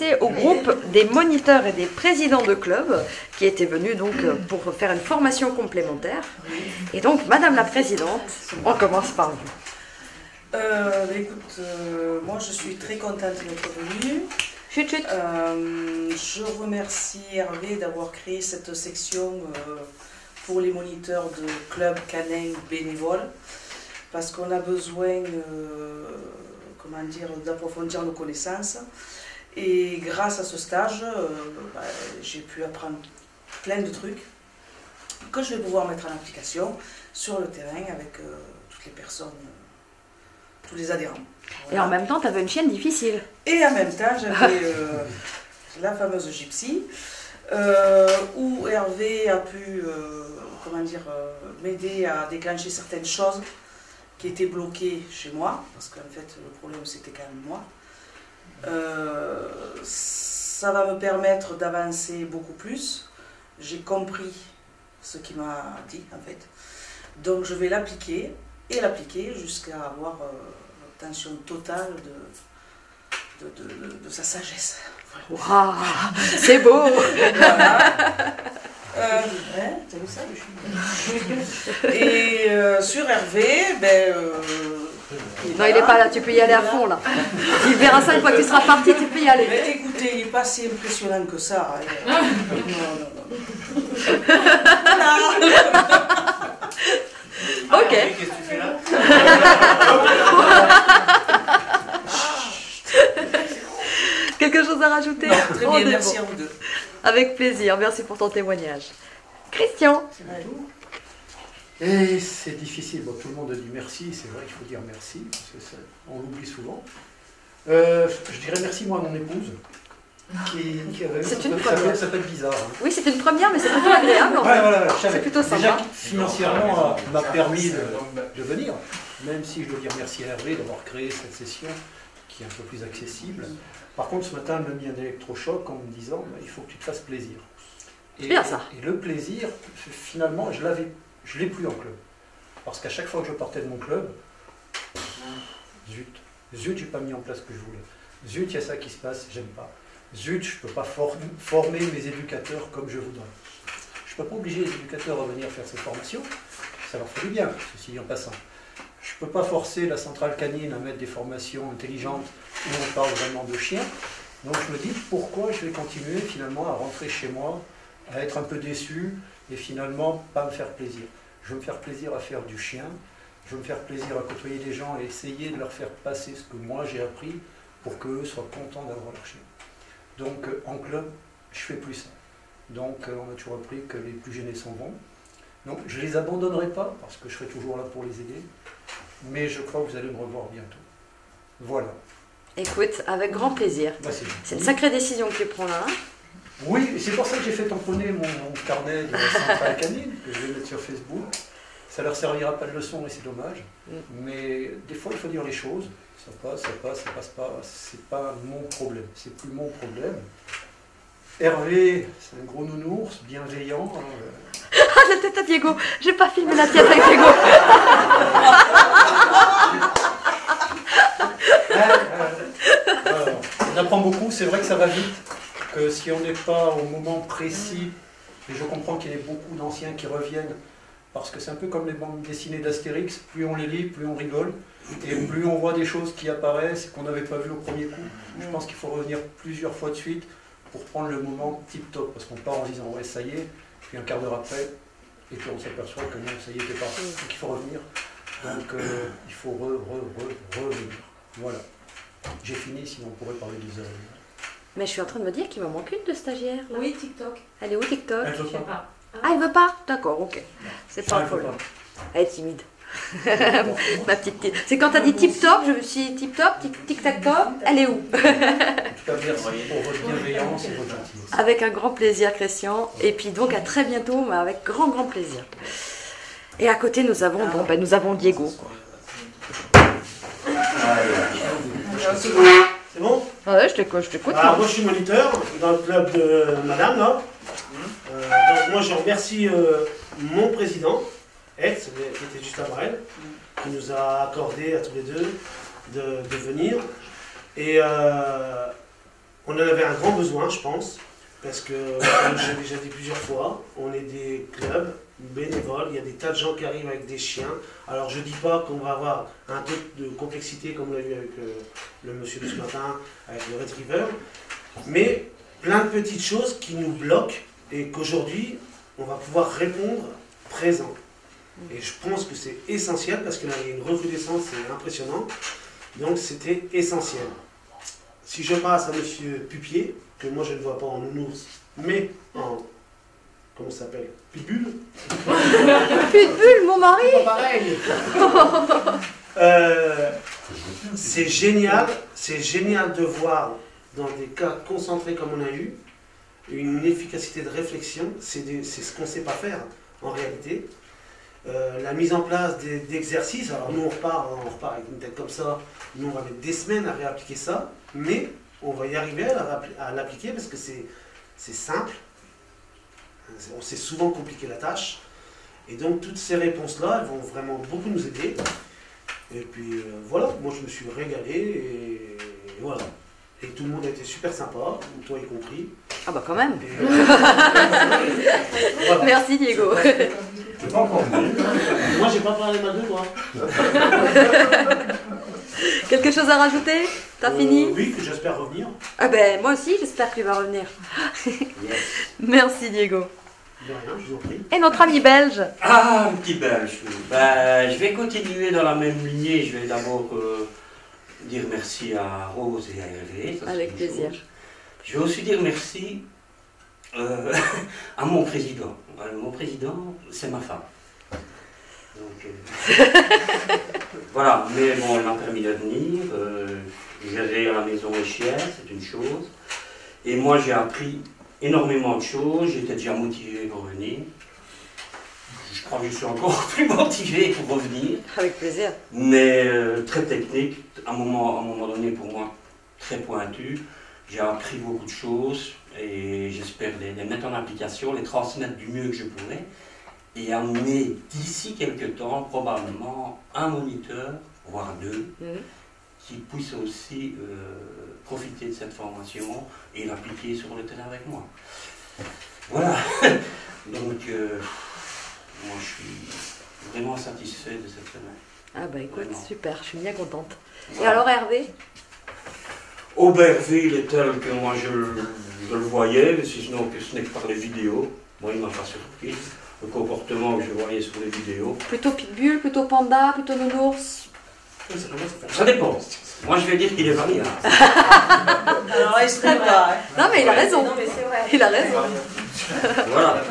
passer au groupe des moniteurs et des présidents de club qui étaient venus donc pour faire une formation complémentaire. Et donc, Madame la Présidente, on commence par vous. Écoute, moi je suis très contente d'être venue. Chut, chut. Je remercie Hervé d'avoir créé cette section pour les moniteurs de club canin bénévoles parce qu'on a besoin d'approfondir nos connaissances. Et grâce à ce stage, j'ai pu apprendre plein de trucs que je vais pouvoir mettre en application sur le terrain avec toutes les personnes, tous les adhérents. Voilà. Et en même temps, tu avais une chienne difficile. Et en même temps, j'avais la fameuse Gypsy, où Hervé a pu m'aider à déclencher certaines choses qui étaient bloquées chez moi, parce qu'en fait, le problème, c'était quand même moi. Ça va me permettre d'avancer beaucoup plus. J'ai compris ce qu'il m'a dit, en fait. Donc, je vais l'appliquer jusqu'à avoir l'obtention totale de sa sagesse. Waouh, c'est beau. Voilà. T'as vu ça, le chien. Et sur Hervé, non, il n'est pas là, tu peux y aller à fond là. Il verra ça une fois que tu seras parti, tu peux y aller. Mais écoutez, il n'est pas si impressionnant que ça. Non. Ok. Qu'est-ce que tu fais là? Quelque chose à rajouter? Non, très bien, merci à vous deux. Avec plaisir, merci pour ton témoignage. Christian. Et c'est difficile, bon, tout le monde dit merci, c'est vrai qu'il faut dire merci, parce que ça, on l'oublie souvent. Je dirais merci moi à mon épouse, C'est une première. Ça peut être bizarre. Hein. Oui, c'est une première, mais c'est plutôt agréable. Ouais, voilà, c'est plutôt sympa. Déjà, financièrement, m'a permis de venir, même si je dois dire merci à Hervé d'avoir créé cette session qui est un peu plus accessible. Par contre, ce matin, elle m'a mis un électrochoc en me disant il faut que tu te fasses plaisir. C'est bien ça. Et le plaisir, finalement, je ne l'ai plus en club. Parce qu'à chaque fois que je partais de mon club, zut, j'ai pas mis en place ce que je voulais. Zut, il y a ça qui se passe, j'aime pas. Zut, je ne peux pas former mes éducateurs comme je voudrais. Je ne peux pas obliger les éducateurs à venir faire ces formations, ça leur fait du bien, ceci en passant. Je ne peux pas forcer la centrale canine à mettre des formations intelligentes où on parle vraiment de chiens. Donc je me dis pourquoi je vais continuer finalement à rentrer chez moi, à être un peu déçu et finalement pas me faire plaisir. Je veux me faire plaisir à faire du chien, je veux me faire plaisir à côtoyer des gens et essayer de leur faire passer ce que moi j'ai appris pour qu'eux soient contents d'avoir leur chien. Donc en club, je fais plus ça. Donc on a toujours appris que les plus gênés s'en vont. Donc je ne les abandonnerai pas parce que je serai toujours là pour les aider. Mais je crois que vous allez me revoir bientôt. Voilà. Écoute, avec grand plaisir. Bah, c'est une sacrée décision que tu prends là. Hein. Oui, c'est pour ça que j'ai fait tamponner mon carnet de la centrale canine, que je vais mettre sur Facebook. Ça ne leur servira pas de leçon et c'est dommage. Mais des fois, il faut dire les choses. Ça passe pas. C'est pas mon problème. C'est plus mon problème. Hervé, c'est un gros nounours, bienveillant. Ah, la tête à Diego. J'ai pas filmé la tienne avec Diego. On apprend beaucoup, c'est vrai que ça va vite, que si on n'est pas au moment précis, et je comprends qu'il y ait beaucoup d'anciens qui reviennent, parce que c'est un peu comme les bandes dessinées d'Astérix, plus on les lit, plus on rigole, et plus on voit des choses qui apparaissent qu'on n'avait pas vues au premier coup. Je pense qu'il faut revenir plusieurs fois de suite pour prendre le moment tip-top, parce qu'on part en disant ouais ça y est, puis un quart d'heure après, et puis on s'aperçoit que non, ça y est, c'est parti, donc il faut revenir. Donc il faut revenir. Voilà. J'ai fini, sinon on pourrait parler des heures. Mais je suis en train de me dire qu'il me manque une de stagiaire. Là. Oui, TikTok. Elle est où TikTok? Elle veut Je sais pas. pas. Ah, elle veut pas? D'accord, ok. C'est pas un Elle veut problème. pas. Elle est timide. Ma petite. C'est quand t'as dit tip-top, je me suis dit tip-top, tic-tac-top, elle est où? En tout cas, merci pour votre bienveillance et votre gentillesse. Avec un grand plaisir, Christian. Et puis donc à très bientôt, mais avec grand plaisir. Et à côté, nous avons, nous avons Diego. Quoi. C'est bon? Ouais, je t'écoute. Alors, moi je suis moniteur dans le club de madame là. Donc moi je remercie mon président, Ed, qui était juste avant elle, qui nous a accordé à tous les deux de venir. Et on en avait un grand besoin, je pense, parce que, comme j'ai déjà dit plusieurs fois, on est des clubs bénévoles, il y a des tas de gens qui arrivent avec des chiens. Alors je ne dis pas qu'on va avoir un taux de complexité comme on l'a vu avec le monsieur de ce matin, avec le Retriever, mais plein de petites choses qui nous bloquent et qu'aujourd'hui, on va pouvoir répondre présent. Et je pense que c'est essentiel parce que là, il y a une recrudescence, c'est impressionnant. Donc c'était essentiel. Si je passe à monsieur Pupier, que moi je ne vois pas en nounours, mais en, comment ça s'appelle, pitbull. Pitbull, mon mari. Pas pareil. C'est génial de voir dans des cas concentrés comme on a eu, une efficacité de réflexion, c'est ce qu'on ne sait pas faire en réalité. La mise en place d'exercices, alors nous on repart avec une tête comme ça, nous on va mettre des semaines à réappliquer ça, mais on va y arriver à l'appliquer parce que c'est simple, on s'est souvent compliqué la tâche, et donc toutes ces réponses-là, elles vont vraiment beaucoup nous aider. Et puis voilà, moi je me suis régalé, et voilà. Et tout le monde a été super sympa, toi y compris. Ah bah quand même. Et, voilà. Merci Diego. Moi j'ai pas parlé mal de toi. Quelque chose à rajouter? T'as fini? Oui, que j'espère revenir. Ah ben moi aussi j'espère qu'il va revenir. Merci Diego. De rien, je vous en prie. Et notre ami belge? Ah, un petit belge. Ben, je vais continuer dans la même lignée. Je vais d'abord dire merci à Rose et à Hervé. Ça, Avec plaisir. chose. Je vais aussi dire merci à mon président. Mon président, c'est ma femme. Donc, voilà, mais bon, elle m'a permis de venir. Gérer à la maison les chiens, c'est une chose. Et moi, j'ai appris énormément de choses. J'étais déjà motivé pour venir. Je crois que je suis encore plus motivé pour revenir. Avec plaisir. Mais très technique, à un moment donné pour moi, très pointu. J'ai appris beaucoup de choses et j'espère les mettre en application, les transmettre du mieux que je pourrais et amener d'ici quelques temps probablement un moniteur, voire deux, qui puissent aussi profiter de cette formation et l'appliquer sur le terrain avec moi. Voilà. Donc, moi je suis vraiment satisfait de cette semaine. Ah bah écoute, Vraiment. super, je suis bien contente. Et Voilà. alors Hervé? Auberville est tel que moi je le voyais, si sinon que ce n'est que par les vidéos. Moi, il ne m'a pas surpris. Le comportement que je voyais sur les vidéos. Plutôt pitbull, plutôt panda, plutôt nounours? Ça dépend. Moi, je vais dire qu'il est variable. Alors, il se trouve pas. Non mais il a raison. Non mais c'est vrai. Il a raison. Voilà.